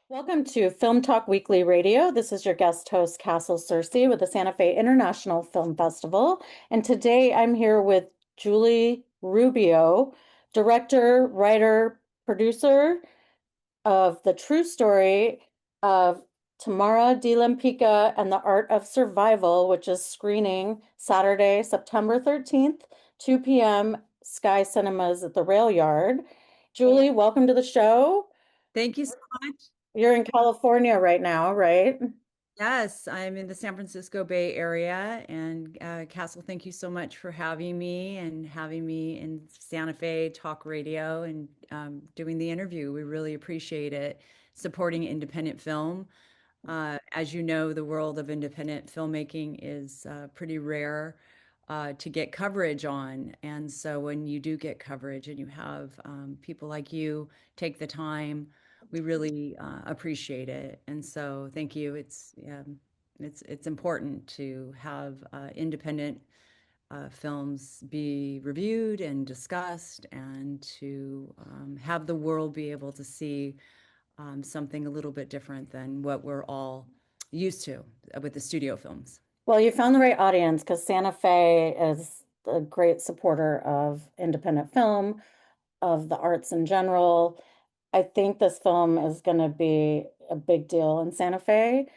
Welcome to Film Talk Weekly Radio. This is your guest host, Castle Cersei, with the Santa Fe International Film Festival. And today I'm here with Julie Rubio, director, writer, producer of The True Story of Tamara de Lempicka and the Art of Survival, which is screening Saturday, September 13th, 2 p.m., Sky Cinemas at the Rail Yard. Julie, welcome to the show. Thank you so much. You're in California right now, right? Yes, I'm in the San Francisco Bay Area. And Castle, thank you so much for having me and having me in Santa Fe Talk Radio and doing the interview. We really appreciate it. Supporting independent film. As you know, the world of independent filmmaking is pretty rare to get coverage on. And so when you do get coverage and you have people like you take the time, we really appreciate it. And so thank you. It's important to have independent films be reviewed and discussed, and to have the world be able to see something a little bit different than what we're all used to with the studio films. Well, you found the right audience because Santa Fe is a great supporter of independent film, of the arts in general. I think this film is going to be a big deal in Santa Fe.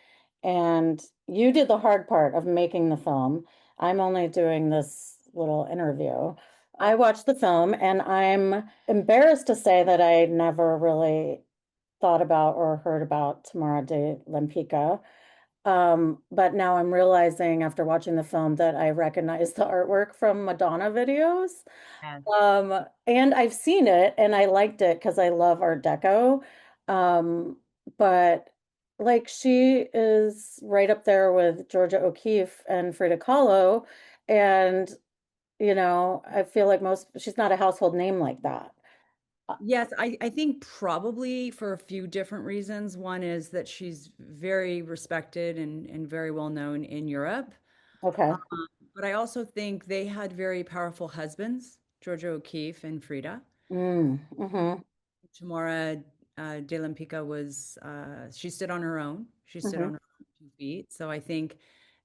And you did the hard part of making the film. I'm only doing this little interview. I watched the film and I'm embarrassed to say that I never really thought about or heard about Tamara de Lempicka. But now I'm realizing after watching the film that I recognize the artwork from Madonna videos. Yes. And I've seen it and I liked it because I love Art Deco. Um, but like she is right up there with Georgia O'Keeffe and Frida Kahlo. And, I feel like she's not a household name like that. Yes, I think probably for a few different reasons. One is that she's very respected and very well known in Europe. Okay. Um, but I also think they had very powerful husbands, Georgia O'Keeffe and Frida. Mm-hmm. Tamara de Lempicka she stood on her own. She stood Mm-hmm. on her own 2 feet. So I think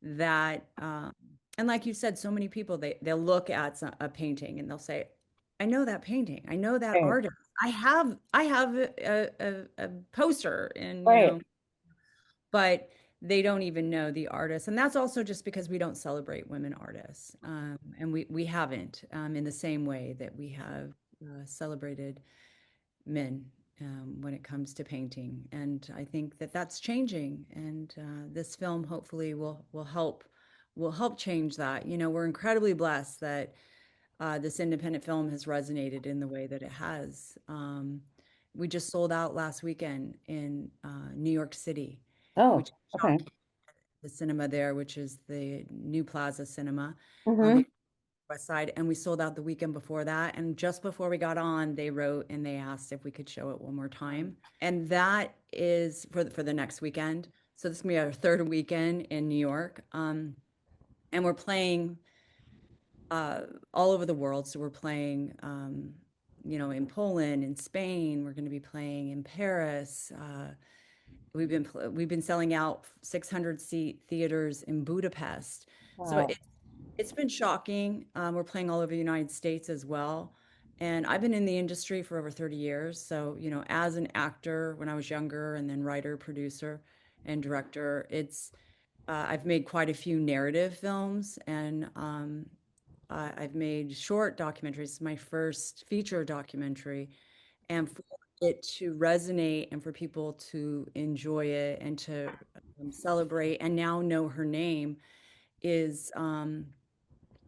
that, and like you said, so many people, they'll look at a painting and they'll say, I know that painting. I know that Right. artist. I have a poster and, Right. but they don't even know the artist. And that's also just because we don't celebrate women artists. And we haven't in the same way that we have celebrated men when it comes to painting. And I think that that's changing. And this film hopefully will help change that. We're incredibly blessed that this independent film has resonated in the way that it has. We just sold out last weekend in New York City, which Oh, is okay. shocking. The cinema there, which is the New Plaza Cinema on Mm-hmm. the West Side, and we sold out the weekend before that. And just before we got on, they wrote and they asked if we could show it one more time. And that is for the next weekend. So this is gonna be our third weekend in New York, and we're playing uh, all over the world. So we're playing, in Poland, in Spain. We're going to be playing in Paris. We've been selling out 600-seat theaters in Budapest. So Wow. it's been shocking. We're playing all over the United States as well. And I've been in the industry for over 30 years. So, as an actor when I was younger, and then writer, producer, and director, I've made quite a few narrative films, and I've made short documentaries. My first feature documentary, and for it to resonate and for people to enjoy it and to celebrate and now know her name is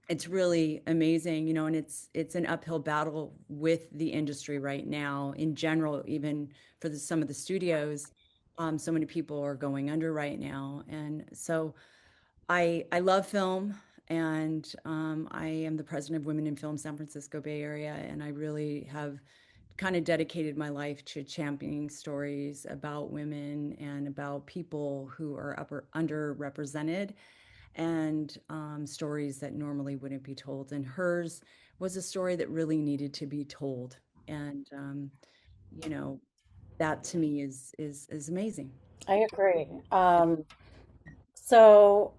it's really amazing, and it's an uphill battle with the industry right now in general, even for some of the studios. So many people are going under right now, and so I love film, and I am the president of Women in Film San Francisco Bay Area, and I really have kind of dedicated my life to championing stories about women and about people who are underrepresented, and stories that normally wouldn't be told. And hers was a story that really needed to be told. And, you know, that to me is amazing. I agree. So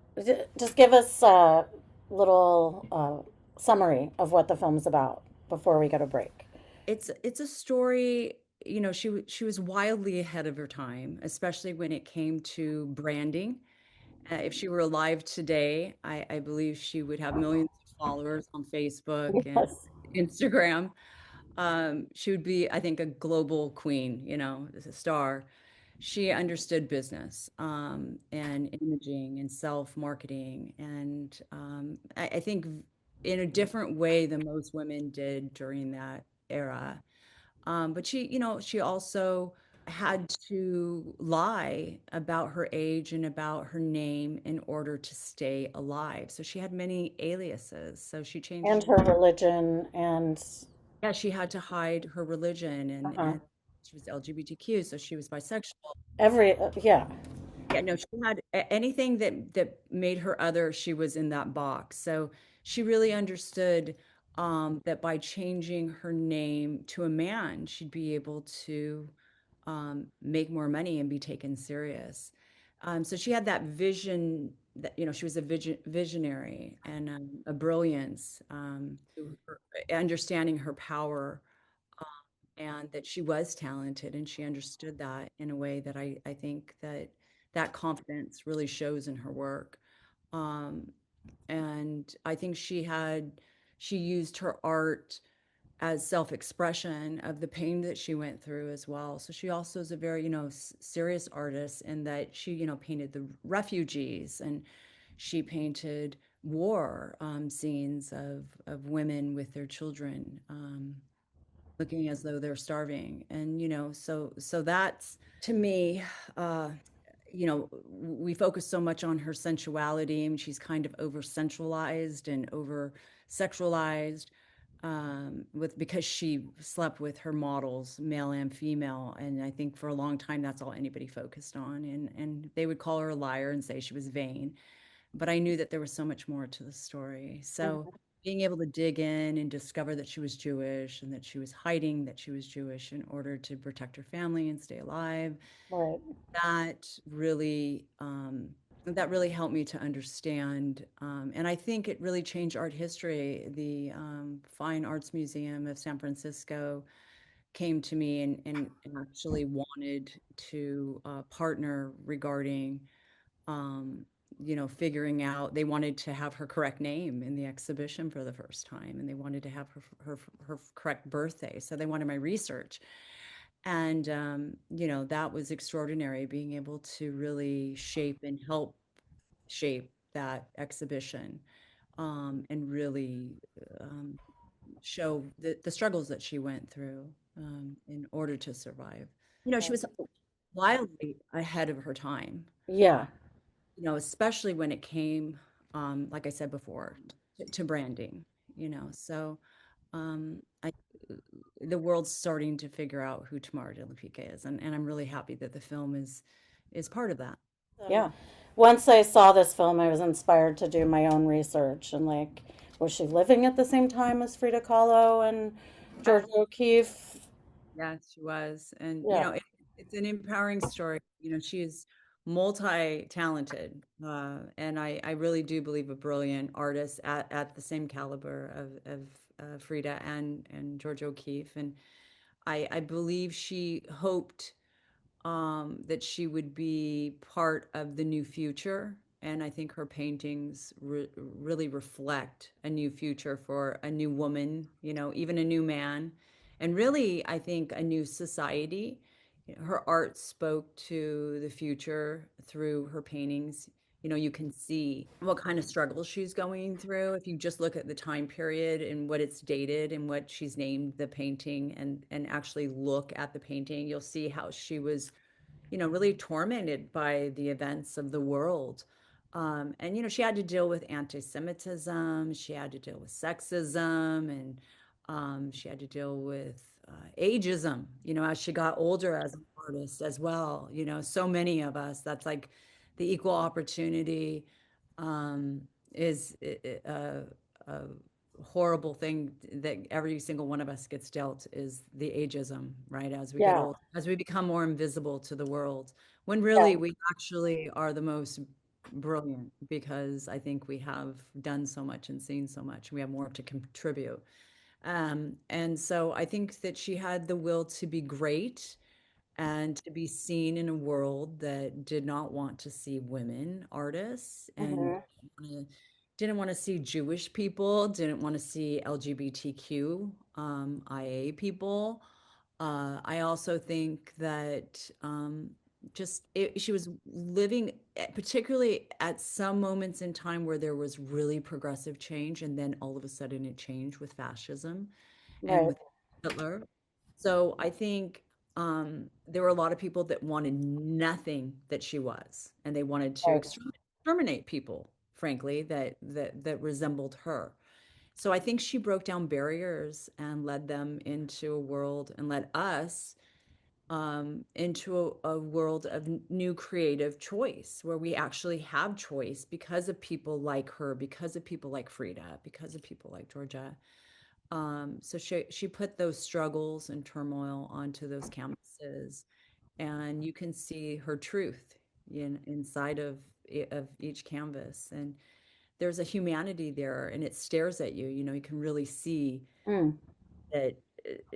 just give us a little summary of what the film's about before we go to break. It's a story, you know, she was wildly ahead of her time, especially when it came to branding. If she were alive today, I believe she would have millions of followers on Facebook and Yes. Instagram. She would be, I think, a global queen, you know, as a star. She understood business, and imaging and self-marketing. And I think in a different way than most women did during that era. But she, you know, she also had to lie about her age and about her name in order to stay alive. So she had many aliases. So she changed And her, her religion and yeah, she had to hide her religion uh-huh. and she was LGBTQ, so she was bisexual. Every yeah. Yeah, no, she had anything that made her other, she was in that box. So she really understood that by changing her name to a man, she'd be able to make more money and be taken serious. So she had that vision that, you know, she was a visionary and a brilliance, understanding her power, and that she was talented and she understood that in a way that I think that that confidence really shows in her work. Um, and I think she used her art as self-expression of the pain that she went through as well. So she also is a very, you know, serious artist in that she, you know, painted the refugees and she painted war scenes of women with their children. Looking as though they're starving. And, you know, so that's to me, uh, you know, we focus so much on her sensuality and she's kind of over sensualized and over sexualized, with because she slept with her models, male and female. And I think for a long time that's all anybody focused on. And they would call her a liar and say she was vain, but I knew that there was so much more to the story. So Mhm. being able to dig in and discover that she was Jewish and that she was hiding that she was Jewish in order to protect her family and stay alive, Right. that really that really helped me to understand. And I think it really changed art history. The Fine Arts Museum of San Francisco came to me and actually wanted to partner regarding um, you know, figuring out they wanted to have her correct name in the exhibition for the first time, and they wanted to have her correct birthday. So they wanted my research, and you know, that was extraordinary, being able to really shape and help shape that exhibition, and really um, show the struggles that she went through in order to survive. You know, she was wildly ahead of her time, Yeah. you know, especially when it came, like I said before, to branding, you know. So I, the world's starting to figure out who Tamara Lempicka is, and I'm really happy that the film is part of that. Yeah. Once I saw this film, I was inspired to do my own research and like, was she living at the same time as Frida Kahlo and Yeah, Georgia O'Keeffe? yes, she was, and you Yeah. know, it's an empowering story. You know, she is multi-talented, and I really do believe a brilliant artist at the same caliber of Frida and Georgia O'Keeffe, and I believe she hoped that she would be part of the new future. And I think her paintings really reflect a new future for a new woman, you know, even a new man, and really, I think, a new society. Her art spoke to the future through her paintings. You know, you can see what kind of struggles she's going through if you just look at the time period and what it's dated and what she's named the painting, and actually look at the painting, you'll see how she was, you know, really tormented by the events of the world. And, you know, she had to deal with anti-Semitism, she had to deal with sexism, and she had to deal with ageism, you know, as she got older as an artist as well. You know, so many of us, that's like the equal opportunity um, is uh, horrible thing that every single one of us gets dealt is the ageism, right? As we get Yeah. old, as we become more invisible to the world, when really Yeah. we actually are the most brilliant because I think we have done so much and seen so much. We have more to contribute. And so I think that she had the will to be great and to be seen in a world that did not want to see women artists and Hmm. didn't want to see Jewish people, didn't want to see LGBTQ IA people. I also think that she was living, particularly at some moments in time where there was really progressive change, and then all of a sudden it changed with fascism and Right. with Hitler. So I think there were a lot of people that wanted nothing that she was, and they wanted to Right. exterminate people, frankly, that resembled her. So I think she broke down barriers and led them into a world and led us into a world of new creative choice where we actually have choice because of people like her, because of people like Frida, because of people like Georgia. So she put those struggles and turmoil onto those canvases, and you can see her truth inside of each canvas. And there's a humanity there, and it stares at you. You know, you can really see Mm. that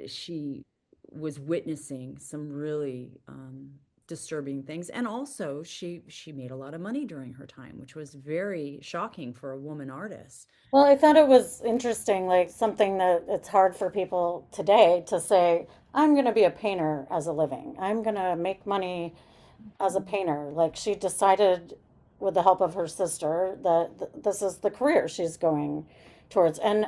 she was witnessing some really disturbing things, and also she made a lot of money during her time, which was very shocking for a woman artist. Well, I thought it was interesting, like something that it's hard for people today to say, I'm going to be a painter as a living. I'm going to make money as a painter. Like she decided with the help of her sister that this is the career she's going towards. And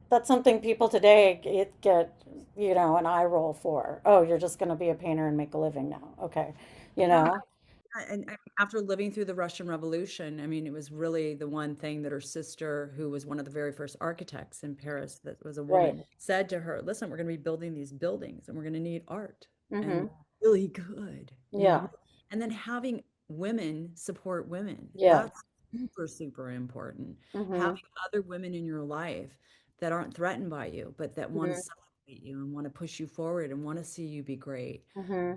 that's something people today get, an eye roll for. Oh, you're just going to be a painter and make a living now. Okay. You Yeah, know? and after living through the Russian Revolution, I mean, it was really the one thing that her sister, who was one of the very first architects in Paris, that was a Right. woman, said to her, "Listen, we're going to be building these buildings, and we're going to need art, and Mm-hmm. really good. We need, Yeah. and then having women support women. Yeah. That's super, super important. Mm-hmm. Having other women in your life that aren't threatened by you, but that want to Mm-hmm. celebrate you and want to push you forward and want to see you be great." Mm-hmm.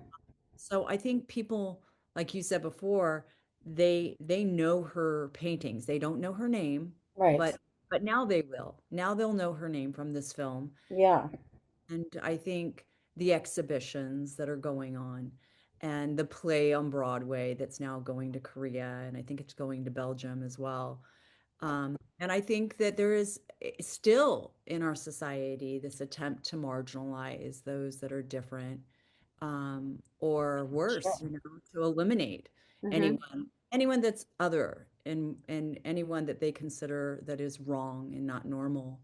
So I think people, like you said before, they know her paintings. They don't know her name, Right. but now they will. Now they'll know her name from this film. Yeah. And I think the exhibitions that are going on and the play on Broadway that's now going to Korea, and I think it's going to Belgium as well. And I think that there is still in our society this attempt to marginalize those that are different, or worse, Sure. to eliminate Mm-hmm. anyone that's other, and anyone that they consider that is wrong and not normal,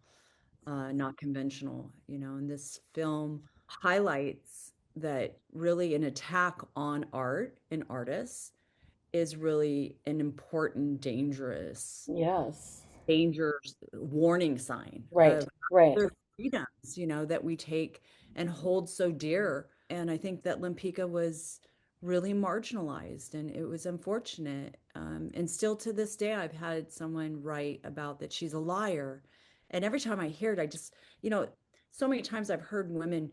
not conventional. And this film highlights that really an attack on art and artists is really an important, Yes. dangerous warning sign Right. of Right. other freedoms, that we take and hold so dear. And I think that Lempicka was really marginalized, and it was unfortunate. And still to this day, I've had someone write about that she's a liar. And every time I hear it, you know, so many times I've heard women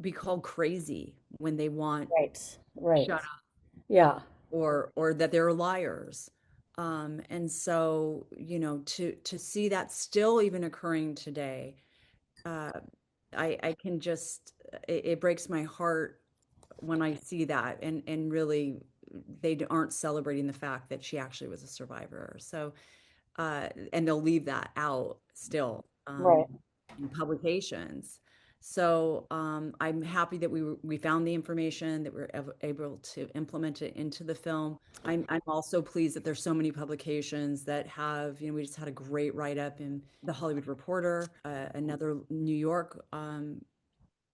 be called crazy when they want Right. Right. shut Yeah. or that they're liars. And so, to see that still even occurring today, uh, I can just it breaks my heart when I see that, and really they aren't celebrating the fact that she actually was a survivor. So and they'll leave that out still, Right. in publications. So I'm happy that we found the information, that we're able to implement it into the film. I'm also pleased that there's so many publications that have, we just had a great write up in the Hollywood Reporter, another New York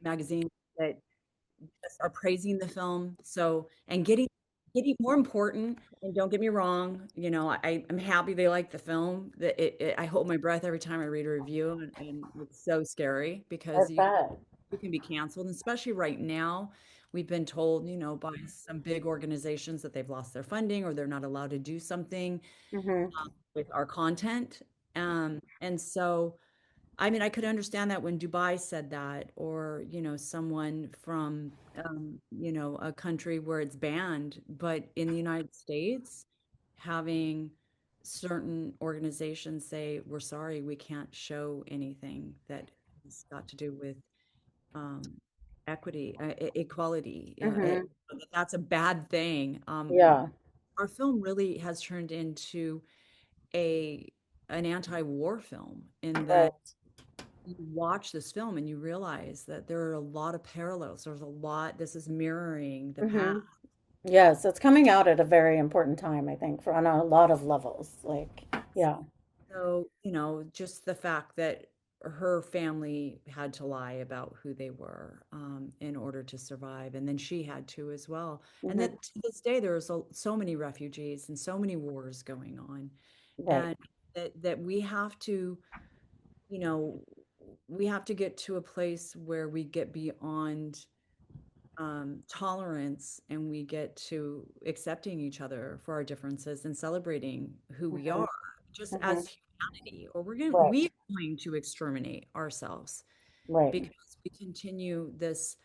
magazine, that are praising the film. So, and getting more important, and don't get me wrong, I'm happy they like the film. That I hold my breath every time I read a review, and it's so scary I because bet. you can be canceled, and especially right now. We've been told, by some big organizations that they've lost their funding or they're not allowed to do something Mm-hmm. with our content. And so, I mean, I could understand that when Dubai said that, or, someone from, a country where it's banned, but in the United States, having certain organizations say, we're sorry, we can't show anything that has got to do with um, equity, equality, Hmm. that's a bad thing. Yeah, Our film really has turned into a an anti-war film in that right. you watch this film and you realize that there are a lot of parallels. There's a lot, this is mirroring the past. Hmm. Yes, it's coming out at a very important time, I think, for on a lot of levels. Like, yeah. So, just the fact that her family had to lie about who they were in order to survive, and then she had to as well. And Hmm. that to this day, there's so many refugees and so many wars going on, Right. and that we have to, you know, we have to get to a place where we get beyond tolerance and we get to accepting each other for our differences and celebrating who we Hmm. are just Hmm. as humanity, or we Right. are going to exterminate ourselves Right. because we continue this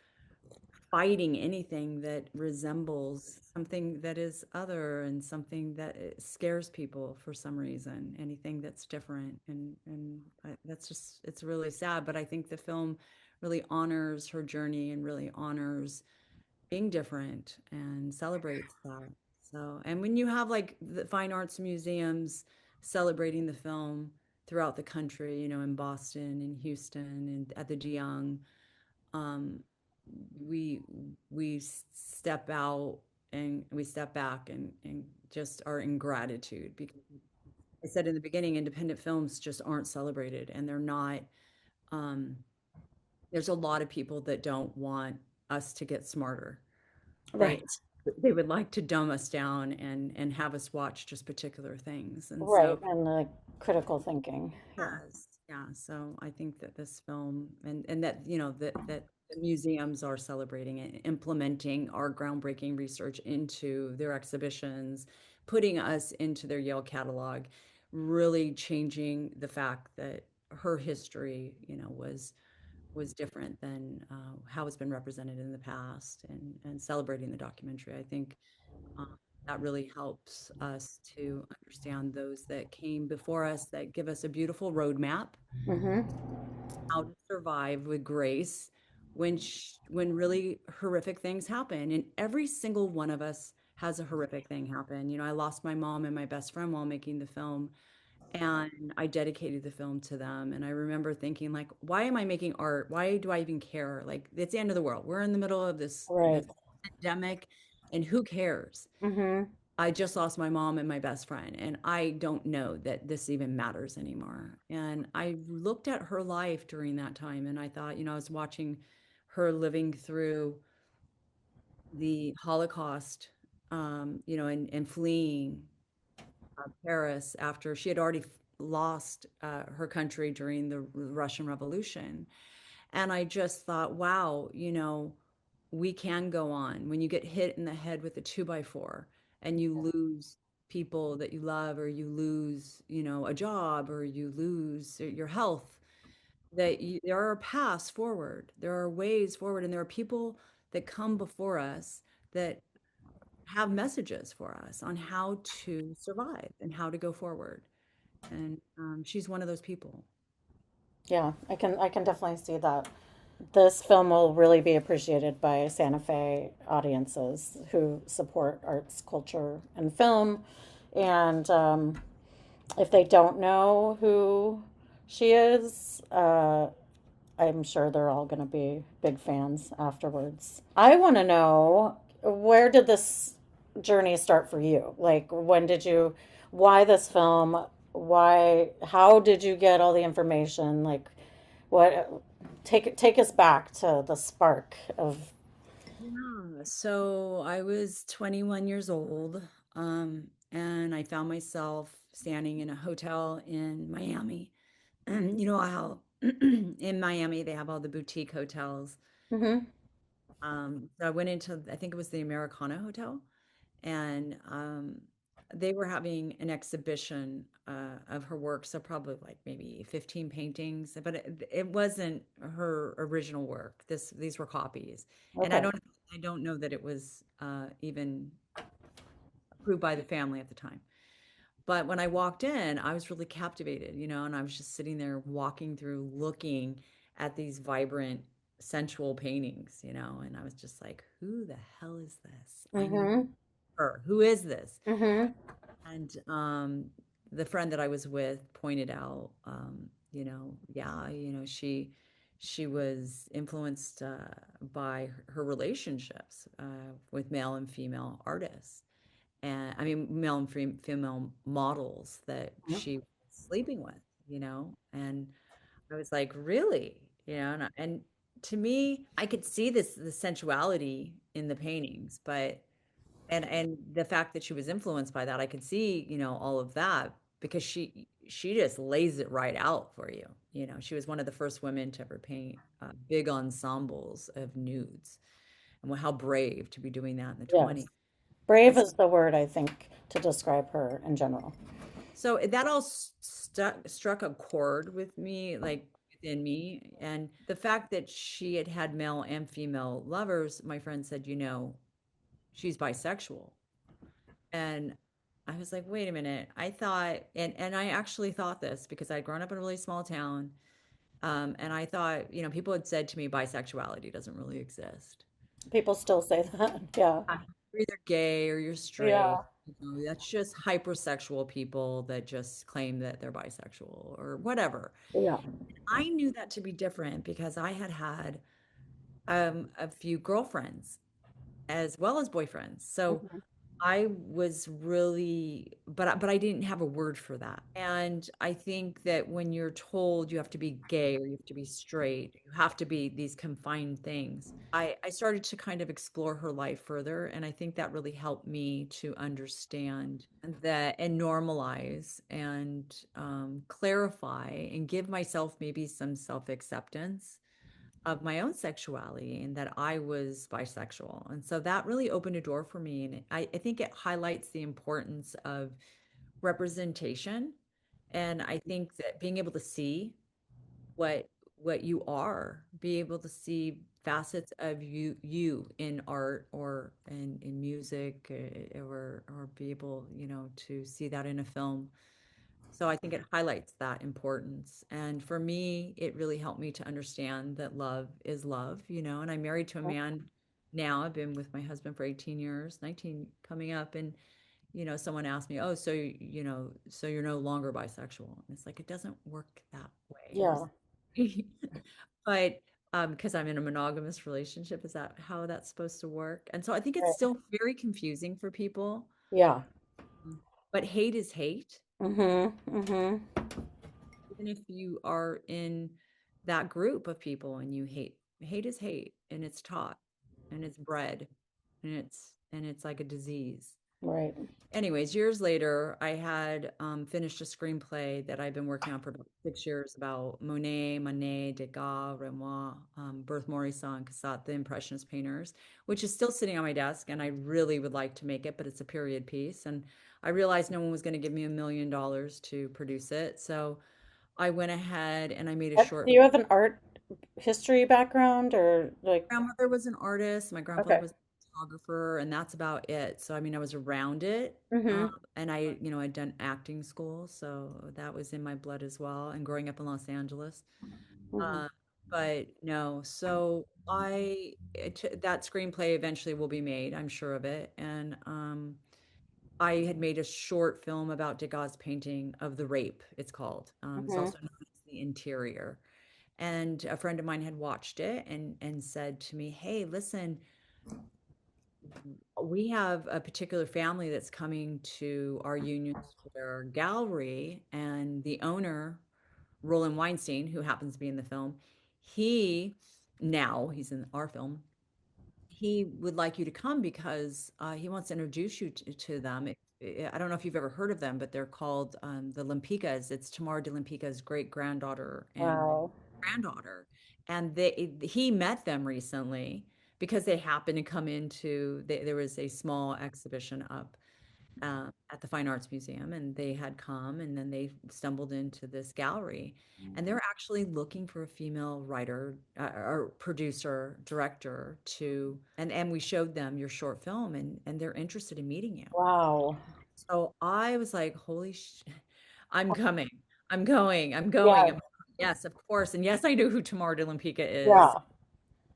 fighting anything that resembles something that is other and something that scares people for some reason, anything that's different. And that's just, it's really sad. But I think the film really honors her journey and really honors being different and celebrates that. So, and when you have like the fine arts museums celebrating the film throughout the country, in Boston and Houston and at the DeYoung, um, we step out and we step back and just are in gratitude because I said in the beginning, independent films just aren't celebrated and they're not. Um, there's a lot of people that don't want us to get smarter. They Right. they would like to dumb us down and have us watch just particular things. And Right. so, And like critical thinking. Yeah. yes, yeah. So I think that this film and that, that the museums are celebrating and implementing our groundbreaking research into their exhibitions, putting us into their Yale catalog, really changing the fact that her history, was different than how it's been represented in the past, and celebrating the documentary. I think that really helps us to understand those that came before us, that give us a beautiful roadmap Hmm. how to survive with grace when really horrific things happen. And every single one of us has a horrific thing happen. I lost my mom and my best friend while making the film, and I dedicated the film to them. And I remember thinking, like, why am I making art? Why do I even care? Like, it's the end of the world. We're in the middle of this Right. pandemic, and who cares? Hmm. I just lost my mom and my best friend, and I don't know that this even matters anymore. And I looked at her life during that time, and I thought, I was watching her living through the Holocaust, and fleeing Paris after she had already lost her country during the Russian Revolution. And I just thought, wow, we can go on. When you get hit in the head with a 2x4 and you lose people that you love, or you lose, a job, or you lose your health, there are paths forward. There are ways forward, and there are people that come before us that have messages for us on how to survive and how to go forward. And she's one of those people. Yeah, I can definitely see that. This film will really be appreciated by Santa Fe audiences who support arts, culture, and film. And if they don't know who she is, I'm sure they're all going to be big fans afterwards. I want to know, where did this journey start for you? Like, when did you, why this film? Why, how did you get all the information? Like, what, take us back to the spark of. Yeah, so I was 21 years old, and I found myself standing in a hotel in Miami. You know how in Miami they have all the boutique hotels. Hmm. So I went into, I think it was the Americana Hotel, and they were having an exhibition of her work, so probably like maybe 15 paintings, but it wasn't her original work. These were copies, and Okay. I don't know that it was even approved by the family at the time. But when I walked in, I was really captivated, and I was just sitting there walking through, looking at these vibrant, sensual paintings, and I was just like, who the hell is this? I need Mm-hmm. her. Who is this? Mm-hmm. And the friend that I was with pointed out, yeah, she was influenced by her relationships with male and female artists, and I mean male and female models that she was sleeping with, and I was like, really, and to me, I could see the sensuality in the paintings, but and the fact that she was influenced by that, I could see, all of that because she just lays it right out for you. She was one of the first women to ever paint big ensembles of nudes, and how brave to be doing that in the 20s. Yes. Brave And is the word, I think, to describe her in general. so that all struck a chord with me, like within me. And the fact that she had had male and female lovers, my friend said, she's bisexual. And I was like, wait a minute. I thought, and I actually thought this because I'd grown up in a really small town. And I thought, people had said to me, bisexuality doesn't really exist. People still say that. Yeah. You're either gay or you're straight. Yeah. That's just hypersexual people that just claim that they're bisexual or whatever. Yeah. I knew that to be different because I had had a few girlfriends as well as boyfriends. So Mhm. I was really, but I didn't have a word for that. And I think that when you're told you have to be gay or you have to be straight, you have to be these confined things. I started to kind of explore her life further, and I think that really helped me to understand that and normalize and clarify and give myself maybe some self-acceptance of my own sexuality and that I was bisexual. And so that really opened a door for me. And I think it highlights the importance of representation. And I think that being able to see what you are, be able to see facets of you in art or in music or be able, to see that in a film. So I think it highlights that importance. And for me, it really helped me to understand that love is love, and I'm married to a man now. I've been with my husband for 18 years, 19 coming up. And, someone asked me, oh, so, so you're no longer bisexual. And it's like, it doesn't work that way. I'm Yeah. sorry. But because I'm in a monogamous relationship, is that how that's supposed to work? And so I think it's Right. still very confusing for people. Yeah. But hate is hate. Mm-hmm. Mm-hmm. Even if you are in that group of people and you hate is hate, and it's taught and it's bred and it's like a disease. Right. Anyways, years later, I had finished a screenplay that I've been working on for about 6 years about Monet, Manet, Degas, Renoir, Berthe Morisot, and Cassatt, the Impressionist painters, which is still sitting on my desk, and I really would like to make it, but it's a period piece, and I realized no one was going to give me $1 million to produce it, so I went ahead and I made a Do short. you have an art history background or like, Grandmother was an artist, my grandfather okay. was a photographer, and that's about it. So I mean, I was around it. Mm-hmm. And I'd done acting school, so that was in my blood as well, and growing up in Los Angeles. Mm-hmm. Uh, but no, so that screenplay eventually will be made, I'm sure of it. And I had made a short film about Degas' painting of the rape, it's called. It's Mm-hmm. also known as The Interior. And a friend of mine had watched it and said to me, "Hey, listen, we have a particular family that's coming to our Union Square gallery, and the owner, Roland Weinstein, who happens to be in the film, he he's in our film. He would like you to come because he wants to introduce you to them. I don't know if you've ever heard of them, but they're called the Lempickas. It's Tamara de Lempicka's great granddaughter and Wow. granddaughter. And he met them recently because they happened to come into, there was a small exhibition up. at the Fine Arts Museum, and they had come, and then they stumbled into this gallery, and they're actually looking for a female writer or producer, director to, and we showed them your short film, and they're interested in meeting you. Wow. So I was like, holy I'm coming. I'm going. I'm going. Yeah. Yes, of course. And yes, I know who Tamara de Lempicka is. Yeah.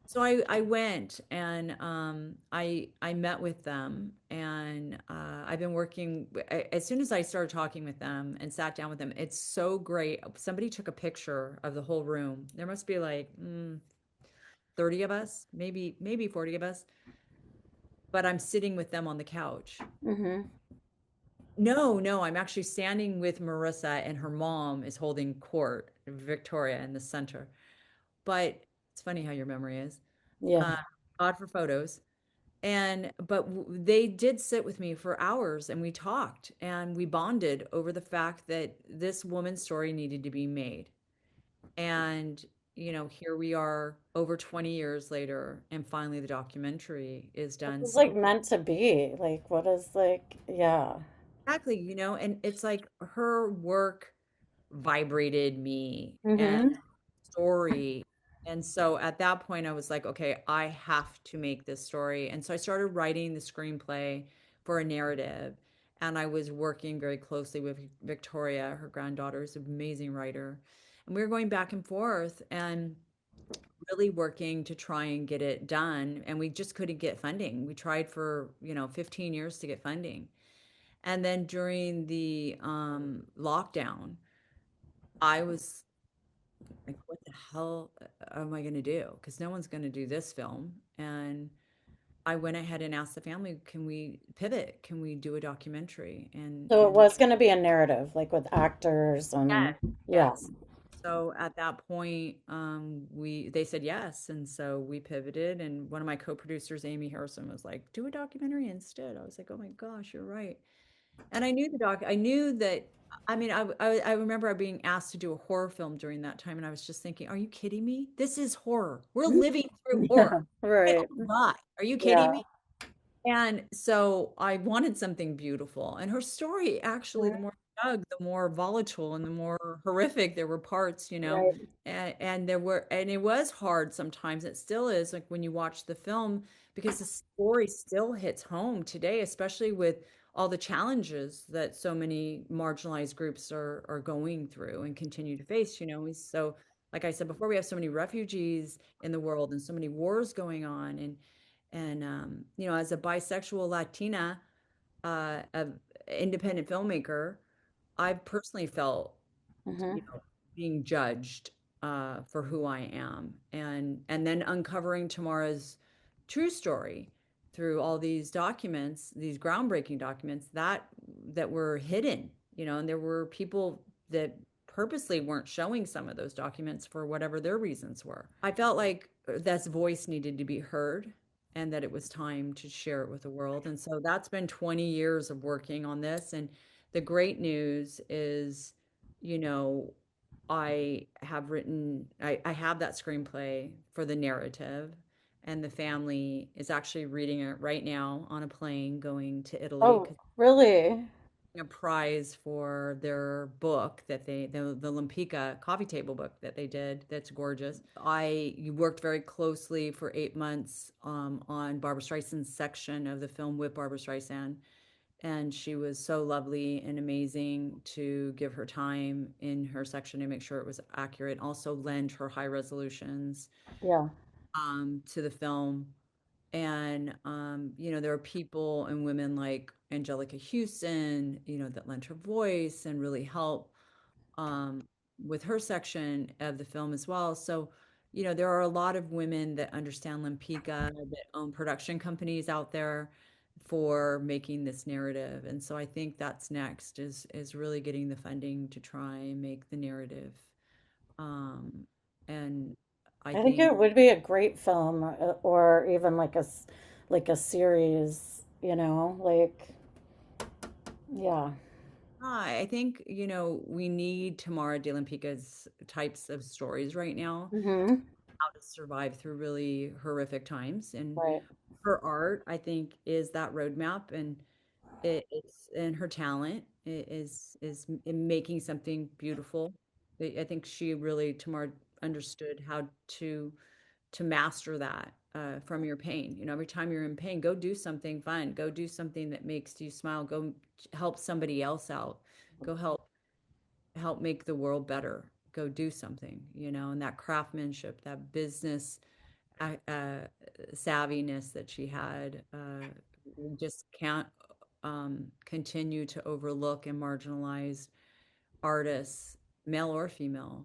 So I went and I met with them, and I've been working as soon as I started talking with them and sat down with them. It's so great. Somebody took a picture of the whole room. There must be like 30 of us, maybe 40 of us, but I'm sitting with them on the couch. Mm-hmm. No, no, I'm actually standing with Marissa, and her mom is holding court, Victoria in the center. But it's funny how your memory is. Yeah. Uh, God for photos. They did sit with me for hours, and we talked and we bonded over the fact that this woman's story needed to be made. And, here we are over 20 years later, and finally the documentary is This done. is So like meant to be. Like, what is like, yeah. exactly, and it's like her work vibrated me and Mm-hmm. story. And so at that point, I was like, okay, I have to make this story. And so I started writing the screenplay for a narrative. And I was working very closely with Victoria, her granddaughter is an amazing writer. And we were going back and forth and really working to try and get it done. And we just couldn't get funding. We tried for, 15 years to get funding. And then during the lockdown, I was like, what the hell am I going to do? Because no one's going to do this film. And I went ahead and asked the family, can we pivot? Can we do a documentary? So it And was going to be a narrative, like with actors and yes, yeah. yes. So at that point, they said yes, and so we pivoted. And one of my co-producers, Amy Harrison, was like, "Do a documentary instead." I was like, "Oh my gosh, you're right." And I knew that, I mean, I remember being asked to do a horror film during that time, and I was just thinking, are you kidding me? This is horror. We're living through Yeah, horror. We're right. gonna die. Are you kidding Yeah. me? And so I wanted something beautiful. And her story, actually, the more I dug, the more volatile and the more horrific there were parts, Right. and it was hard sometimes. It still is, like when you watch the film, because the story still hits home today, especially with all the challenges that so many marginalized groups are going through and continue to face, So, like I said before, we have so many refugees in the world and so many wars going on, and as a bisexual Latina, a independent filmmaker, I've personally felt, Mm-hmm. being judged for who I am, and then uncovering Tamara's true story through all these documents, these groundbreaking documents that were hidden, and there were people that purposely weren't showing some of those documents for whatever their reasons were. I felt like that voice needed to be heard, and that it was time to share it with the world. And so that's been 20 years of working on this. And the great news is, you know, I have that screenplay for the narrative, and the family is actually reading it right now on a plane going to Italy Oh, because really? a prize for their book the Lempicka coffee table book that they did. That's gorgeous. I worked very closely for 8 months on Barbara Streisand's section of the film with Barbara Streisand, and she was so lovely and amazing to give her time in her section to make sure it was accurate, also lend her high resolutions Yeah. to the film. And there are people and women like Angelica Houston, that lent her voice and really help um, with her section of the film as well. So, there are a lot of women that understand Lempicka, that own production companies out there for making this narrative. And so I think that's next is really getting the funding to try and make the narrative. And I I think think it would be a great film or even like like a series, like yeah. I think, we need Tamara de Lempicka's types of stories right now, Mm-hmm. how to survive through really horrific times. And Right. her art, I think, is that roadmap. And it's and her talent is in making something beautiful. I think she really, Tamar, understood how to master that from your pain. You know, every time you're in pain, go do something fun. Go do something that makes you smile. Go help somebody else out. Go help make the world better. Go do something, you know, and that craftsmanship, that business savviness that she had, we just can't continue to overlook and marginalize artists, male or female,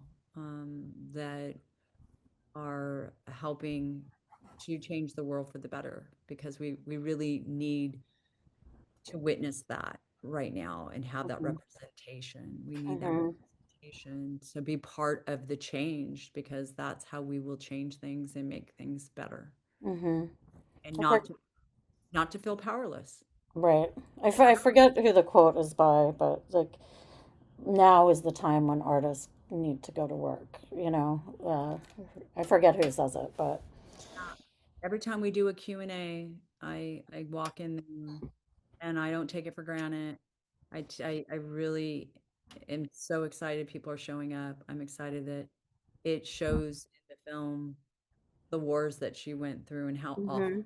that are helping to change the world for the better because we really need to witness that right now and have that Mhm. representation. We need that Mhm. representation to be part of the change because that's how we will change things and make things better Mhm. and I for- not to feel powerless. right. I forget who the quote is by, but like now is the time when artists need to go to work, you know. I forget who says it, but Every time we do a Q&A, I walk in there and I don't take it for granted. I really am so excited people are showing up. I'm excited that it shows in the film the wars that she went through and how awful mhm.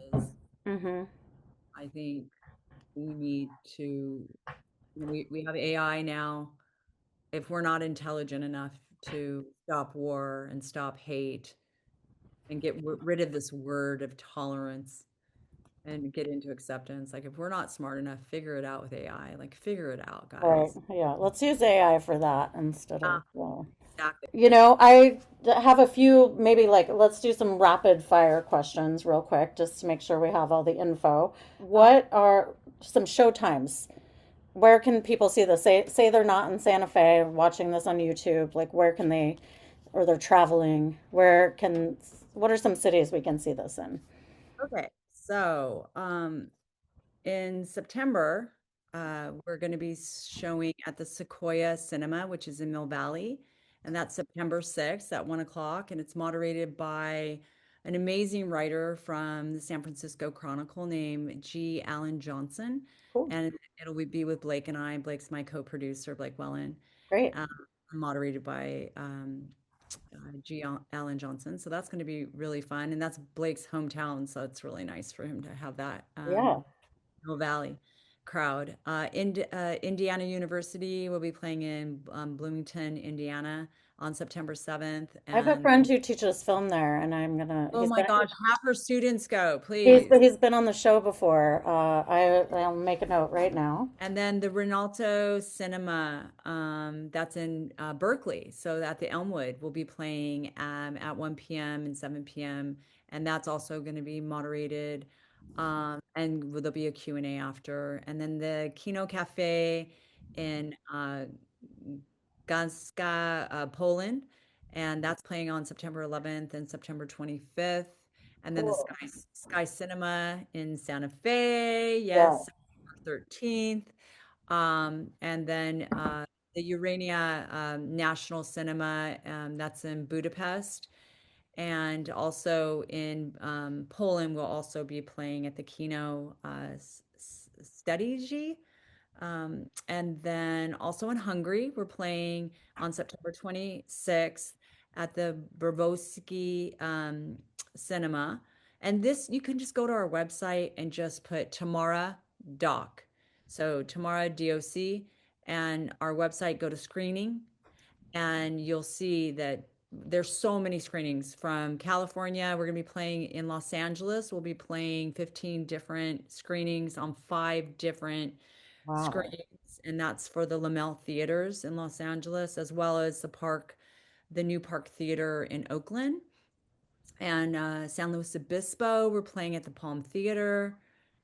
it is. Mhm. I think we need to, we have AI now. If we're not intelligent enough to stop war and stop hate and get rid of this word of tolerance and get into acceptance, like if we're not smart enough, figure it out with AI. Like figure it out, Right. guys. Yeah. Let's use AI for that instead Ah, of exactly. you know, I have a few, maybe like, let's do some rapid fire questions real quick, just to make sure we have all the info. Uh, What are some show times? Where can people see this? Say they're not in Santa Fe watching this on YouTube. Like, where can they, or they're traveling? What are some cities we can see this in? okay. So, in September, we're going to be showing at the Sequoia Cinema, which is in Mill Valley, and that's September 6th at 1 o'clock. And it's moderated by an amazing writer from the San Francisco Chronicle named G. Allen Johnson. Cool. And it'll be with Blake and I. Blake's my co-producer, Blake Wellen, Great. uh, moderated by G. Allen Johnson. So that's going to be really fun. And that's Blake's hometown. So it's really nice for him to have that. Yeah. Mill Valley crowd. Indiana University will be playing in Bloomington, Indiana on September 7th. I have a And friend who teaches film there, and oh my gosh, have her students go, he's please. he's been on the show before. I'll make a note right now. And then the Rinaldo Cinema, that's in Berkeley. So at the Elmwood, we'll be playing at 1 p.m. and 7 p.m. And that's also going to be moderated. And there'll be a Q&A after. And then the Kino Cafe in Gdańska, Poland. And that's playing on September 11th and September 25th. And then the Cool. Sky Cinema in Santa Fe. Yeah. Yes, September 13th. And then the Urania National Cinema, that's in Budapest. And also in Poland, we'll also be playing at the Kino Stadigi. And then also in Hungary, we're playing on September 26th at the Brbowski Cinema. And this, you can just go to our website and just put Tamara Doc. So Tamara DOC and our website, go to screening and you'll see that there's so many screenings from California. We're going to be playing in Los Angeles. We'll be playing 15 different screenings on 5 different Wow. screenings, and that's for the Lamel Theaters in Los Angeles, as well as the new Park Theater in Oakland. And San Luis Obispo, we're playing at the Palm Theater.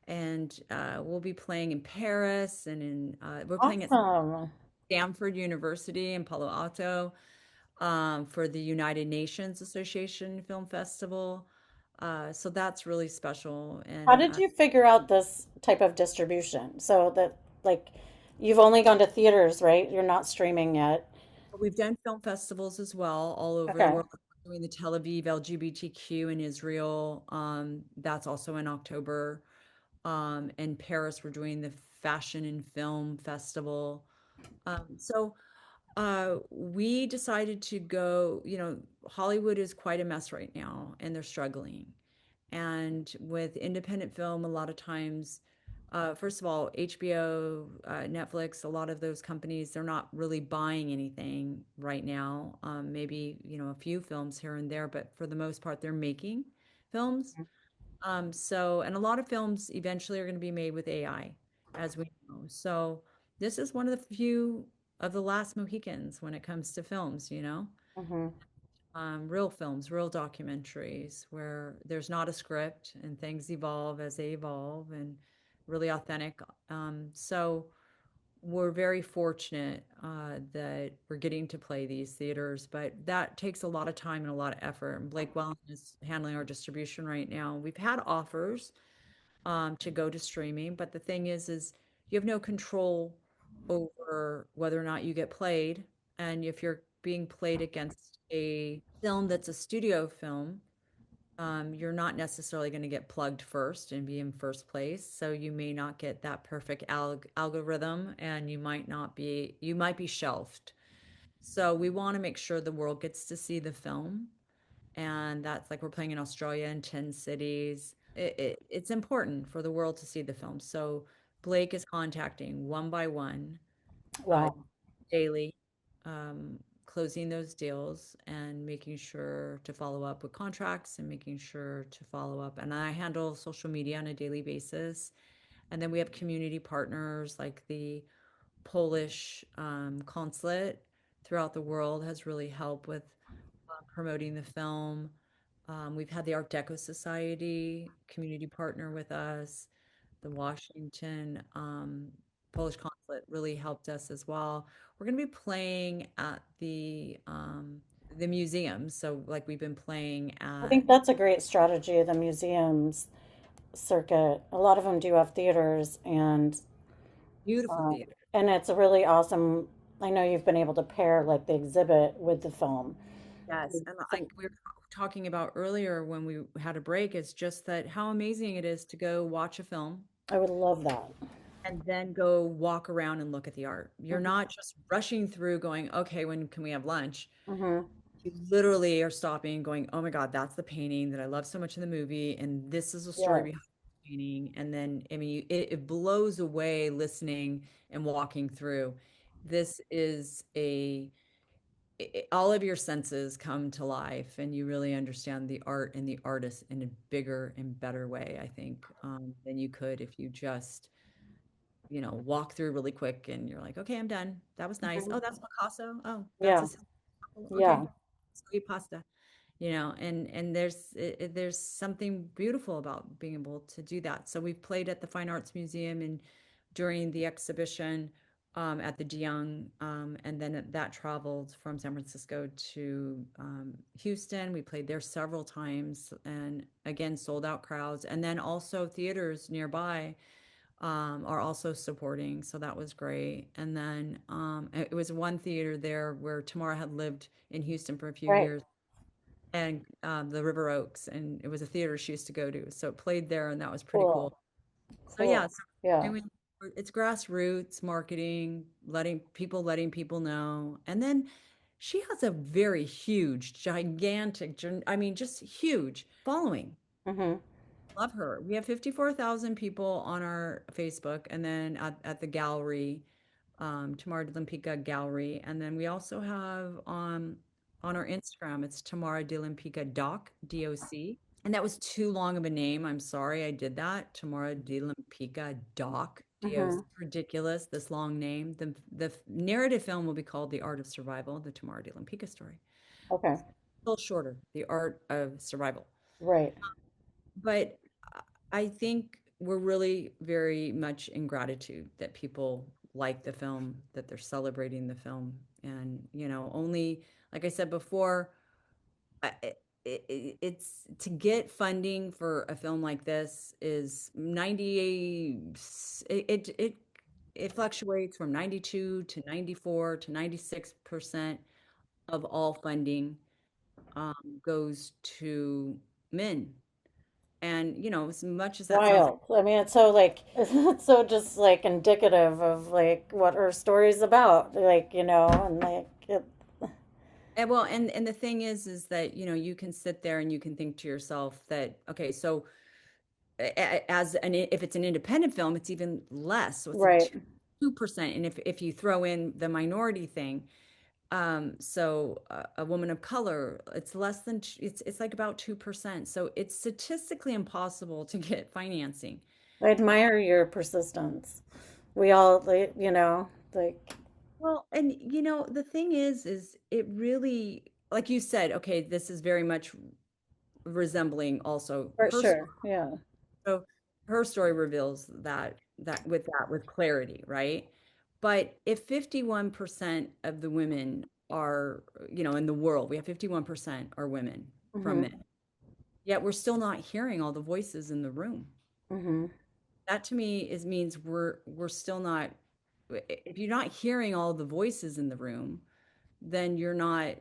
And we'll be playing in Paris we're playing at Awesome. Stanford University in Palo Alto for the United Nations Association Film Festival. So that's really special. How And did you figure out this type of distribution? So that, like, you've only gone to theaters, right? You're not streaming yet. we've done film festivals as well all over the Okay. world. We're doing the Tel Aviv LGBTQ in Israel. That's also in October. In Paris, we're doing the Fashion and Film Festival. So we decided to go, Hollywood is quite a mess right now and they're struggling. And with independent film, a lot of times, first of all, HBO, Netflix, a lot of those companies, they're not really buying anything right now. Maybe, a few films here and there, but for the most part, they're making films. And a lot of films eventually are going to be made with AI, as we know. So this is one of the few of the last Mohicans when it comes to films. Hmm. Real films, real documentaries where there's not a script and things evolve as they evolve and really authentic. So we're very fortunate that we're getting to play these theaters, but that takes a lot of time and a lot of effort. And Blake Wellen is handling our distribution right now. We've had offers to go to streaming, but the thing is you have no control over whether or not you get played. And if you're being played against a film that's a studio film, you're not necessarily going to get plugged first and be in first place. So you may not get that perfect algorithm and you might be shelved. So we want to make sure the world gets to see the film. And that's like we're playing in Australia in 10 cities. It's important for the world to see the film. So Blake is contacting one by one uh, Wow. daily, closing those deals and making sure to follow up with contracts and making sure to follow up. And I handle social media on a daily basis. And then we have community partners like the Polish consulate throughout the world has really helped with promoting the film. We've had the Art Deco Society community partner with us. The Washington Polish consulate really helped us as well. We're going to be playing at the museums. So like we've been playing I at think that's a great strategy, the museums circuit. A lot of them do have theaters, beautiful uh, theater. and it's a really awesome. I know you've been able to pair like the exhibit with the film. Yes, and like Some, we were talking about earlier when we had a break, it's just that how amazing it is to go watch a film I would love that. and then go walk around and look at the art. You're Hmm. not just rushing through going, okay, when can we have lunch? Hmm. You literally are stopping and going, oh my God, that's the painting that I love so much in the movie. And this is a story Yeah. behind the painting. And then, I mean, it blows away listening and walking through. This is all of your senses come to life and you really understand the art and the artist in a bigger and better way, I think, than you could if you just walk through really quick and you're like, okay, I'm done. That was nice. Oh, Hmm. that's Picasso. Oh, that's Yeah. a Yeah. okay. Sweet pasta. And there's something beautiful about being able to do that. So we've played at the Fine Arts Museum and during the exhibition at the De Young, and then that traveled from San Francisco to Houston. We played there several times, and again sold out crowds. And then also theaters nearby are also supporting. So that was great. And then it was one theater there where Tamara had lived in Houston for a few Right. years and the River Oaks. And it was a theater she used to go to. So it played there and that was pretty Cool. cool. So yeah, Cool. Yeah. doing it's grassroots marketing, letting people know. And then she has a very huge, gigantic, I mean, just huge following. Hmm. Love her. We have 54,000 people on our Facebook and then at the gallery, Tamara de Lempicka gallery. And then we also have on our Instagram, it's Tamara de Lempicka Doc, DOC. And that was too long of a name. I'm sorry I did that. Tamara de Lempicka Doc, DOC. Hmm. Ridiculous, this long name. The narrative film will be called The Art of Survival, the Tamara de Lempicka story. Okay. A little shorter, The Art of Survival. Right. But I think we're really very much in gratitude that people like the film, that they're celebrating the film. And, only, like I said before, it's to get funding for a film like this is 98, it fluctuates from 92 to 94 to 96% of all funding goes to men And, as much as that sounds like, Wild. I mean, it's so like it's so just like indicative of like what her story's about, like, and like it, and well, and the thing is that, you can sit there and you can think to yourself that, okay, so if it's an independent film, it's even less. So it's like right. 2%. And if you throw in the minority thing, so a woman of color, it's less than, it's like about 2%. So it's statistically impossible to get financing. I Uh, admire your persistence. We all, like, like, Well, and the thing is it really, like you said, okay, this is very much resembling also for her story. sure. Yeah. So her story reveals with clarity, right? But if 51% of the women are, in the world, we have 51% are women from Mm-hmm. men, yet we're still not hearing all the voices in the room. Mm-hmm. That to me means we're still not, if you're not hearing all the voices in the room, then you're not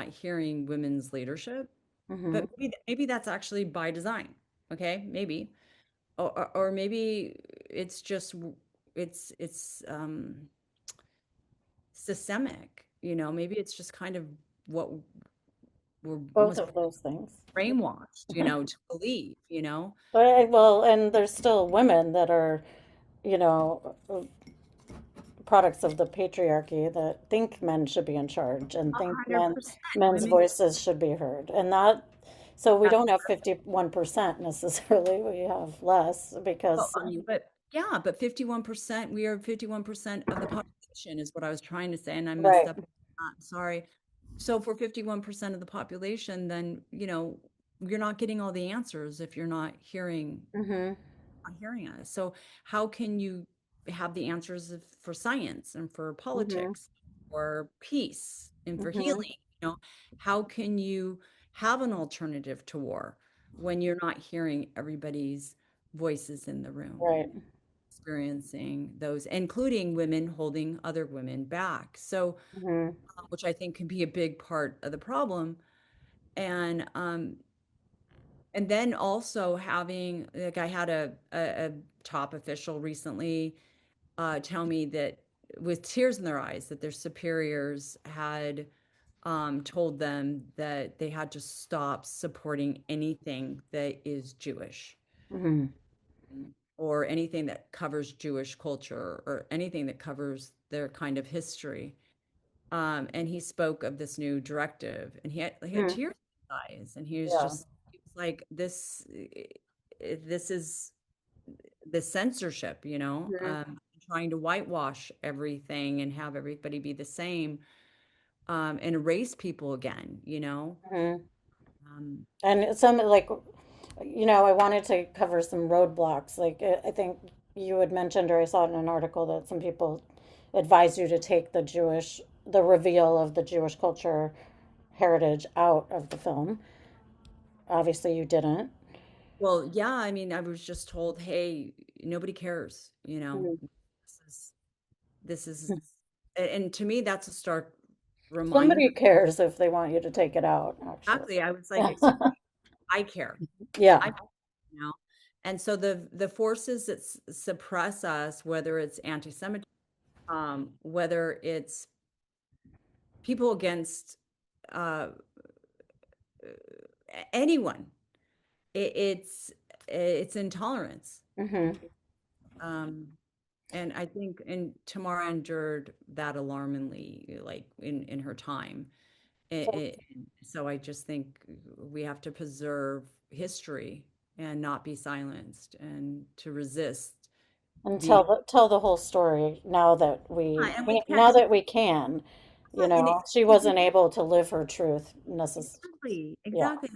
hearing women's leadership. Mm-hmm. But maybe that's actually by design. Okay, maybe. Or maybe it's just it's systemic, maybe it's just kind of what we're Both almost of those things. brainwashed, to believe. But well, and there's still women that are, you know, products of the patriarchy that think men should be in charge and think 100% men's women. voices should be heard. And that, so we That's don't have 51% necessarily, we have less well, because, but yeah, but 51%, we are 51% of the population is what I was trying to say, and I messed right. up. Sorry. So for 51% of the population, then, you're not getting all the answers if you're Mm-hmm. not hearing us. So how can you have the answers for science and for Mm-hmm. politics or peace and for Mm-hmm. healing? How can you have an alternative to war when you're not hearing everybody's voices in the room, Right. experiencing those, including women holding other women back? So, Mm-hmm. which I think can be a big part of the problem. And then also having, like, I had a top official recently tell me that with tears in their eyes that their superiors had told them that they had to stop supporting anything that is Jewish Mm-hmm. or anything that covers Jewish culture or anything that covers their kind of history. And he spoke of this new directive, and he had Mm-hmm. tears in his eyes, and Yeah. he was like, this is the censorship, Mm-hmm. trying to whitewash everything and have everybody be the same, and erase people again. Mm-hmm. Um, And some like, I wanted to cover some roadblocks. Like I think you had mentioned, or I saw it in an article that some people advise you to take the reveal of the Jewish culture heritage out of the film. Obviously, you didn't. well, yeah, I mean, I was just told, hey, nobody cares. Mhm. This is, and to me, that's a stark Somebody reminder. cares if they want you to take it out, actually. Exactly. I was like, excuse me, I care. Yeah. I, you know. And so the forces that suppress us, whether it's anti-Semitism, whether it's people against uh, anyone, it's intolerance. Hmm. Um, and I think, and Tamara endured that alarmingly, like in her time. So So I just think we have to preserve history and not be silenced and to resist and the, tell the whole story now that yeah, we and we can't now just, that we can. and it, She wasn't able to live her truth necessarily. exactly, Yeah. exactly.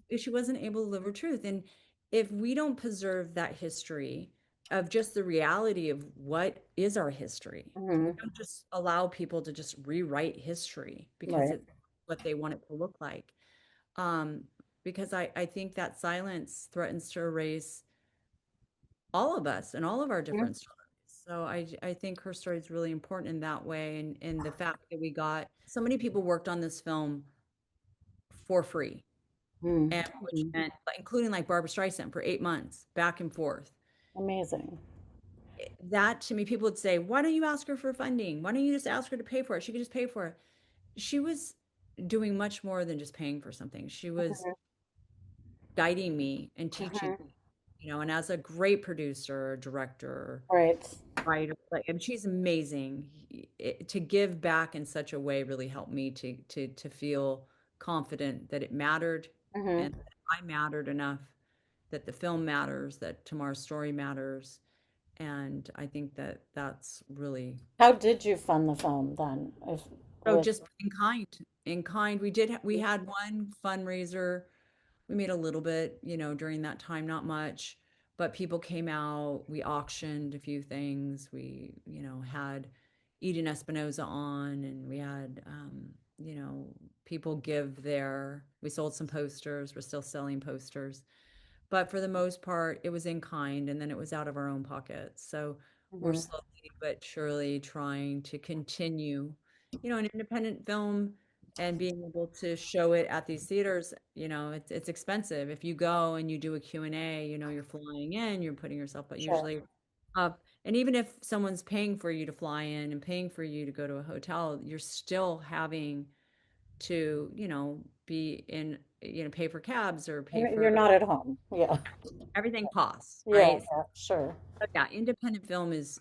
If she wasn't able to live her truth, and if we don't preserve that history of just the reality of what is our history, if we Hmm. don't just allow people to just rewrite history because Right. it's what they want it to look like, um, because I think that silence threatens to erase all of us and all of our Yeah. different stories. So I think her story is really important in that way, and the fact that we got so many people worked on this film for free. Mm. and which Mhm. meant including like Barbara Streisand for 8 months, back and forth. Amazing. That to me, people would say, why don't you ask her for funding? Why don't you just ask her to pay for it? She could just pay for it. She was doing much more than just paying for something. She was Mhm. guiding me and teaching Mhm. me, and as a great producer, director, Right. writer, like, and she's amazing. To give back in such a way really helped me to feel confident that it mattered and Mhm. that I mattered enough, that the film matters, that Tamara's story matters. And I think that that's really. How did you fund the film then? If So with just in kind, we had one fundraiser. We made a little bit, during that time, not much, but people came out. We auctioned a few things. We, had Eden Espinosa on, and we had, people give their. We sold some posters. We're still selling posters, but for the most part, it was in kind, and then it was out of our own pockets. So we're Mhm. slowly but surely trying to continue, an independent film and being able to show it at these theaters. It's expensive. If you go and you do a Q&A, you're flying in, you're putting yourself, but Sure. usually up. And even if someone's paying for you to fly in and paying for you to go to a hotel, you're still having to, be in, pay for cabs or pay You're for not at home. Yeah. everything costs, Yeah, right? yeah, sure. So yeah, independent film is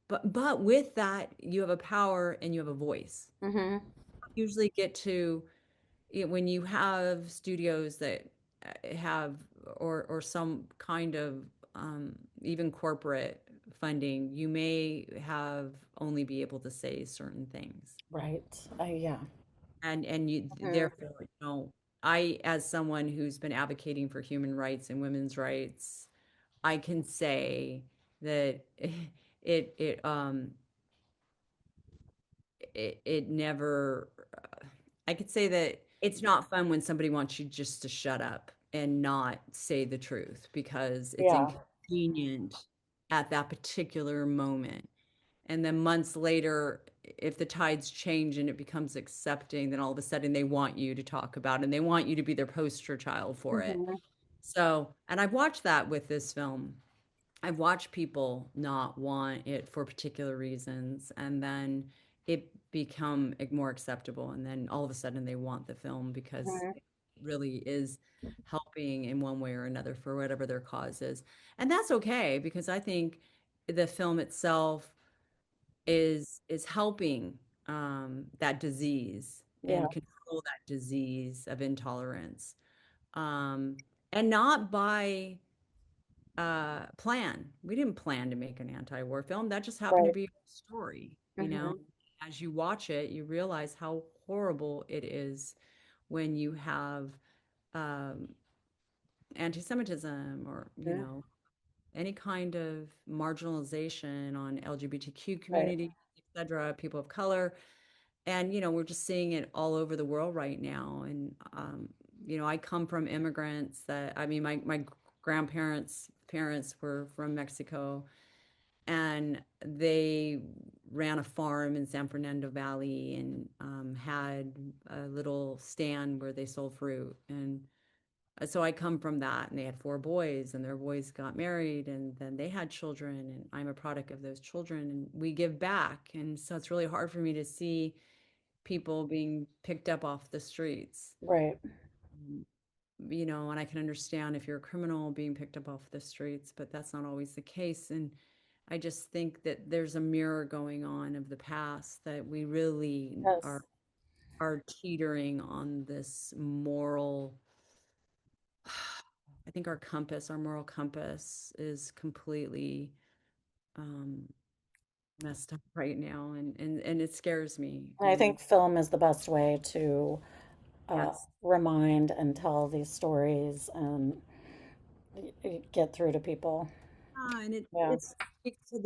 but with that, you have a power and you have a voice. Mm-hmm. Usually get to when you have studios that have or some kind of even corporate funding, you may have only be able to say certain things. Right. Yeah. And you Hmm. therefore, I, as someone who's been advocating for human rights and women's rights, I can say that it it never I could say that it's not fun when somebody wants you just to shut up and not say the truth because it's Yeah. inconvenient at that particular moment. And then months later, if the tides change and it becomes accepting, then all of a sudden they want you to talk about it and they want you to be their poster child for it. Hmm. So, and I've watched that with this film. I've watched people not want it for particular reasons, and then it become more acceptable, and then all of a sudden they want the film because Hmm. it really is helping in one way or another for whatever their cause is. And that's okay because I think the film itself is helping that disease Yeah. and control that disease of intolerance. Um, and not by plan. We didn't plan to make an anti-war film. That just happened to Right. be a story, Hmm. As you watch it, you realize how horrible it is when you have um, anti-Semitism or, Hmm. any kind of marginalization on LGBTQ Right. community, etc., people of color. And, we're just seeing it all over the world right now. And, I come from immigrants that, I mean, my grandparents' parents were from Mexico and they ran a farm in San Fernando Valley and had a little stand where they sold fruit. And so I come from that, and they had four boys, and their boys got married, and then they had children, and I'm a product of those children, and we give back. And so it's really hard for me to see people being picked up off the streets. Right. Mm, and I can understand if you're a criminal being picked up off the streets, but that's not always the case. And I just think that there's a mirror going on of the past that we really Yes. are teetering on this moral. I think our moral compass is completely um, messed up right now, and it scares me. And I think film is the best way to Yes. remind and tell these stories and get through to people. And Yeah. it speaks to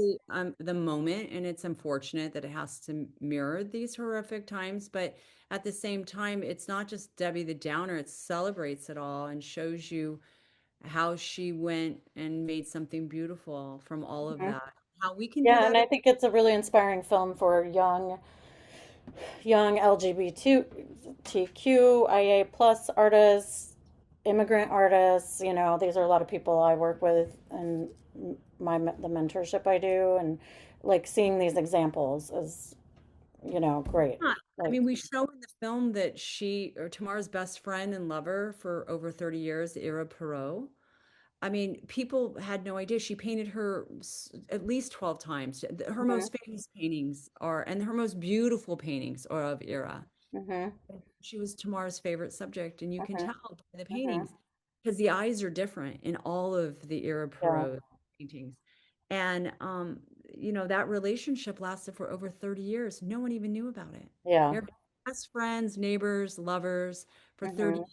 the moment, and it's unfortunate that it has to mirror these horrific times, but at the same time, it's not just Debbie the Downer, it celebrates it all and shows you how she went and made something beautiful from all of Mhm. that. How we can do Yeah, and that. I think it's a really inspiring film for young LGBTQIA plus artists. immigrant artists, these are a lot of people I work with and the mentorship I do, and like seeing these examples is, great. Yeah. I Like, mean, we show in the film that she or Tamara's best friend and lover for over 30 years, Ira Perot. I mean, people had no idea. She painted her at least 12 times. Her hmm most famous paintings are, and her most beautiful paintings are of Ira. hmm She was Tamara's favorite subject, and you can hmm tell by the hmm paintings because the eyes are different in all of the Ira yeah, Perot paintings. And that relationship lasted for over 30 years. No one even knew about it. yeah, They're best friends, neighbors, lovers for 30 hmm years.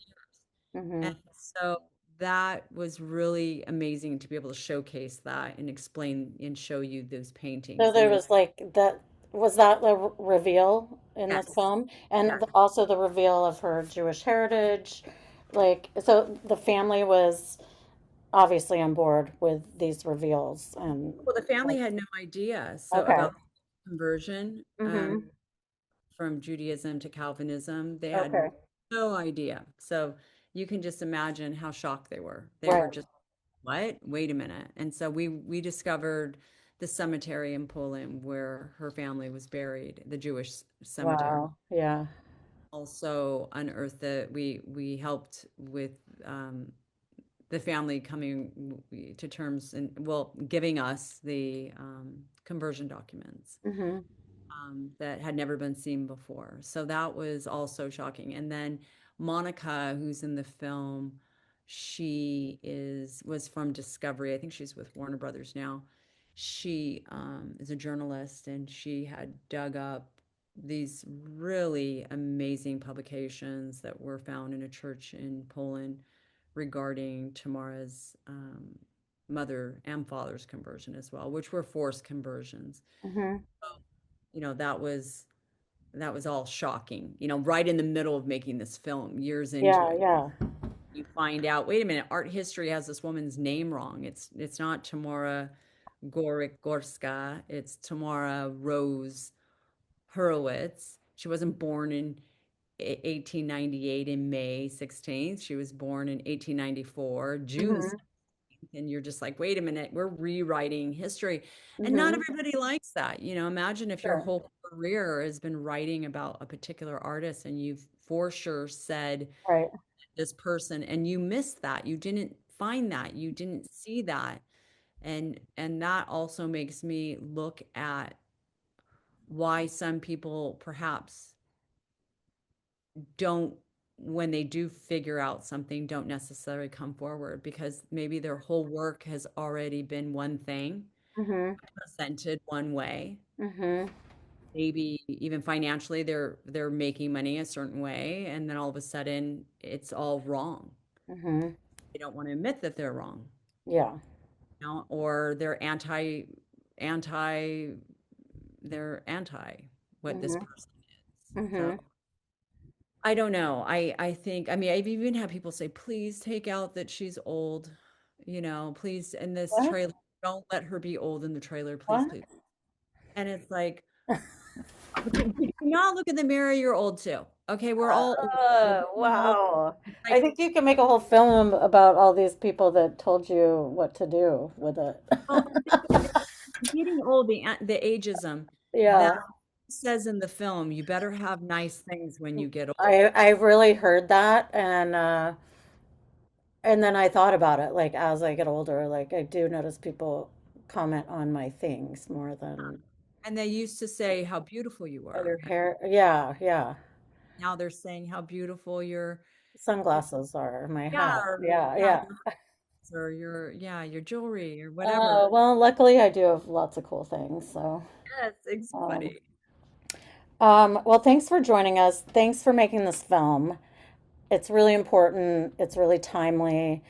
hmm And so that was really amazing to be able to showcase that and explain and show you those So paintings. And there then, was like that, was that the reveal in this yes, film? And yes. also the reveal of her Jewish heritage. Like, so the family was obviously on board with these reveals and Well, the family like, had no idea so okay. about conversion Mm-hmm. from Judaism to Calvinism. They had Okay. no idea. So you can just imagine how shocked they were. They were Right. just, what? Wait a minute. And so we discovered the cemetery in Poland where her family was buried, the Jewish cemetery. Wow. Yeah. Also unearthed that we helped with um, the family coming to terms and well giving us the conversion documents Mm-hmm. that had never been seen before. So that was also shocking. And then Monica, who's in the film, she was from Discovery. I think she's with Warner Brothers now. She is a journalist, and she had dug up these really amazing publications that were found in a church in Poland regarding Tamara's mother and father's conversion as well, which were forced conversions. Mm-hmm. That was all shocking, right in the middle of making this film, years into Yeah, it. yeah. You find out, wait a minute, art history has this woman's name wrong. It's not Tamara Gorik Gorska, it's Tamara Rose Horowitz. She wasn't born in 1898 in May 16th. She was born in 1894, June, Mm-hmm. and you're just like, wait a minute, we're rewriting history. And not Mm-hmm. everybody likes that. Imagine if your Sure. whole career has been writing about a particular artist and you've for sure said Right. this person and you missed that. You didn't find that. You didn't see that. And that also makes me look at why some people perhaps don't when they do figure out something don't necessarily come forward because maybe their whole work has already been one thing Mm-hmm. presented one way. Mm-hmm. Maybe even financially they're making money a certain way and then all of a sudden it's all wrong. Mm-hmm. They don't want to admit that they're wrong, Yeah. or anti they're anti what this Mm-hmm. person is. So Mm-hmm. I don't know. I think I mean I've even had people say, please take out that she's old, please in this What? trailer, don't let her be old in the trailer, please, What? please. And it's like, do not look in the mirror, you're old too. Okay, we're all old. Wow. It's I like, think you can make a whole film about all these people that told you what to do with it. well, getting old, the ageism that Yeah. says in the film, you better have nice things when you get old. I really heard that, and then I thought about it like as I get older, like I do notice people comment on my things more than And they used to say how beautiful you their were. And hair. Yeah, yeah. now they're saying how beautiful your Sunglasses are my yeah, hat. or Yeah, yeah, yeah. your jewelry or whatever. Oh, well, luckily I do have lots of cool things, so Yes, it's um funny. well, thanks for joining us. Thanks for making this film. It's really important. It's really timely.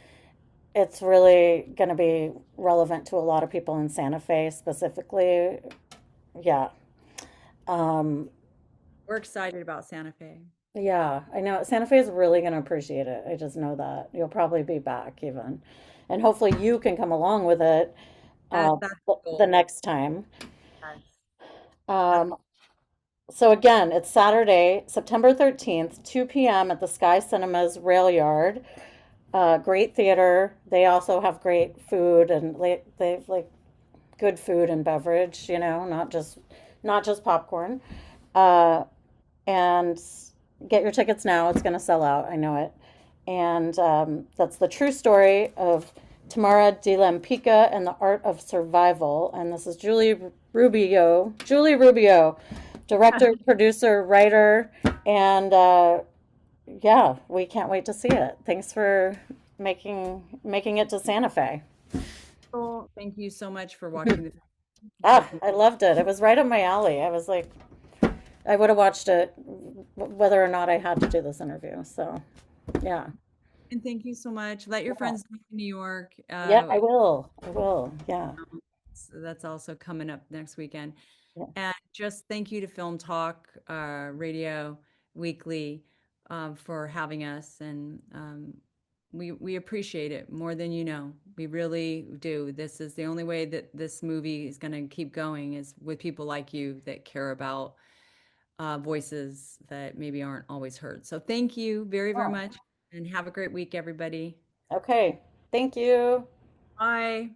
It's really going to be relevant to a lot of people in Santa Fe specifically. Yeah. Um, We're excited about Santa Fe. yeah, I know Santa Fe is really going to appreciate it. I just know that. You'll probably be back even. And hopefully you can come along with it That's the the goal. next time. Yes. That's Um, so again, it's Saturday, September 13th, 2 p.m. at the Sky Cinemas Rail Yard. Great theater. They also have great food and they've like good food and beverage, not just popcorn. Uh, and get your tickets now. It's going to sell out. I know it. And that's the true story of Tamara de Lempicka and the Art of Survival. And this is Julie Rubio, director, producer, writer, and yeah, we can't wait to see it. Thanks for making it to Santa Fe. Well, thank you so much for watching the film. Ah, Taking I loved it. It was right up my alley. I was like, I would have watched it whether or not I had to do this interview. So, yeah. and thank you so much. Let your Yeah. friends know in New York. Yeah, I will. I will. Yeah. So that's also coming up next weekend. Yeah. And just thank you to Film Talk Radio Weekly for having us, and we appreciate it more than you know. We really do. This is the only way that this movie is going to keep going is with people like you that care about voices that maybe aren't always heard. So thank you very, very Oh, much, and have a great week, everybody. okay. Thank you. Bye.